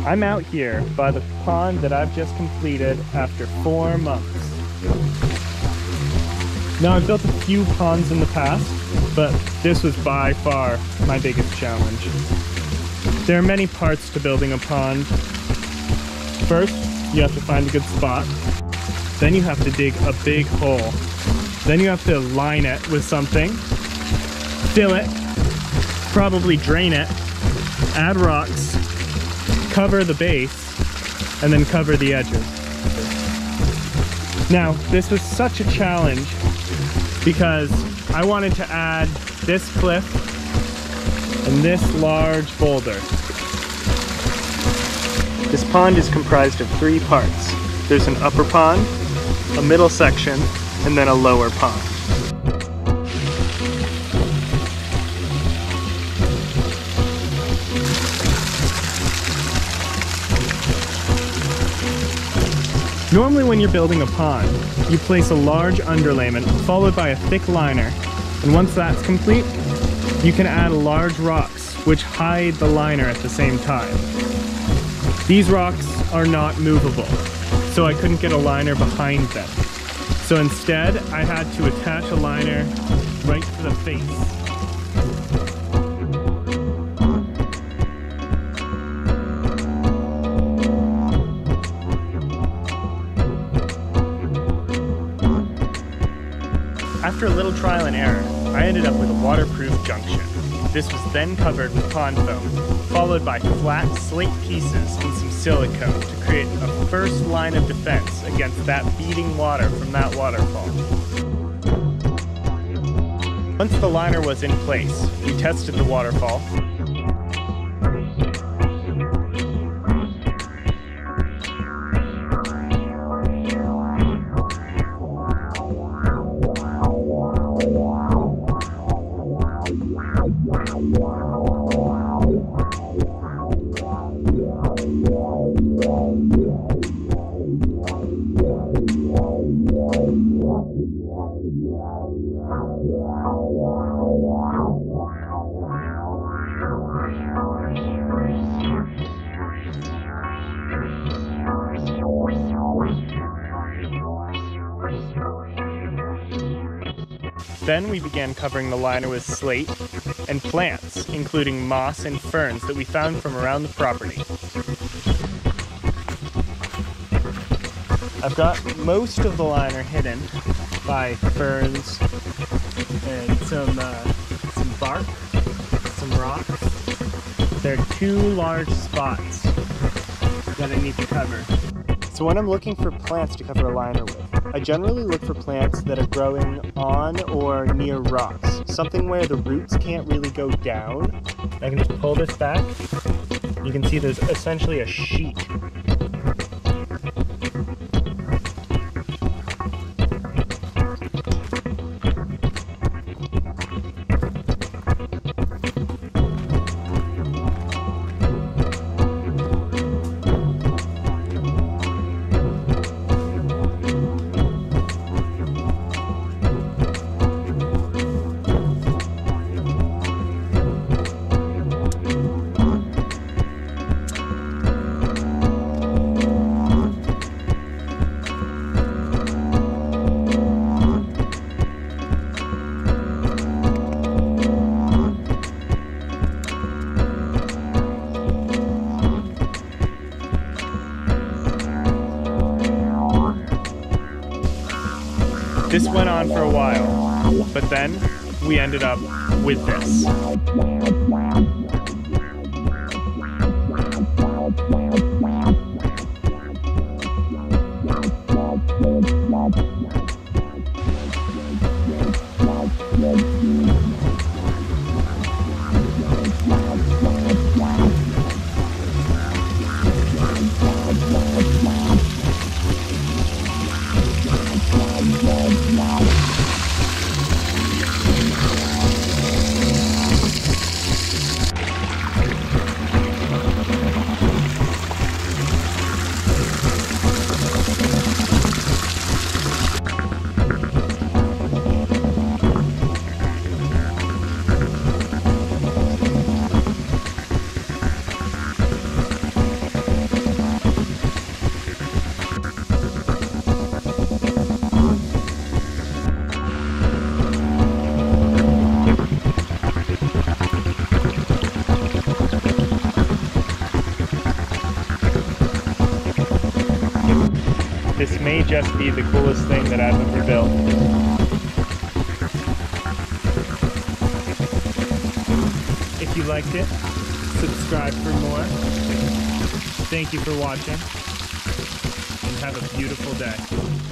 I'm out here by the pond that I've just completed after 4 months. Now, I've built a few ponds in the past, but this was by far my biggest challenge. There are many parts to building a pond. First, you have to find a good spot. Then you have to dig a big hole. Then you have to line it with something, fill it, probably drain it, add rocks, cover the base, and then cover the edges. Now, this was such a challenge because I wanted to add this cliff and this large boulder. This pond is comprised of 3 parts. There's an upper pond, a middle section, and then a lower pond. Normally when you're building a pond, you place a large underlayment followed by a thick liner, and once that's complete, you can add large rocks which hide the liner at the same time. These rocks are not movable, so I couldn't get a liner behind them. So instead, I had to attach a liner right to the face. After a little trial and error, I ended up with a waterproof junction. This was then covered with pond foam, followed by flat slate pieces and some silicone to create a first line of defense against that beating water from that waterfall. Once the liner was in place, we tested the waterfall. Then we began covering the liner with slate and plants, including moss and ferns that we found from around the property. I've got most of the liner hidden by ferns and some bark, some rocks. There are 2 large spots that I need to cover. So when I'm looking for plants to cover a liner with, I generally look for plants that are growing on or near rocks. Something where the roots can't really go down. I can just pull this back. You can see there's essentially a sheet. This went on for a while, but then we ended up with this. This may just be the coolest thing that I've ever built. If you liked it, subscribe for more. Thank you for watching, and have a beautiful day.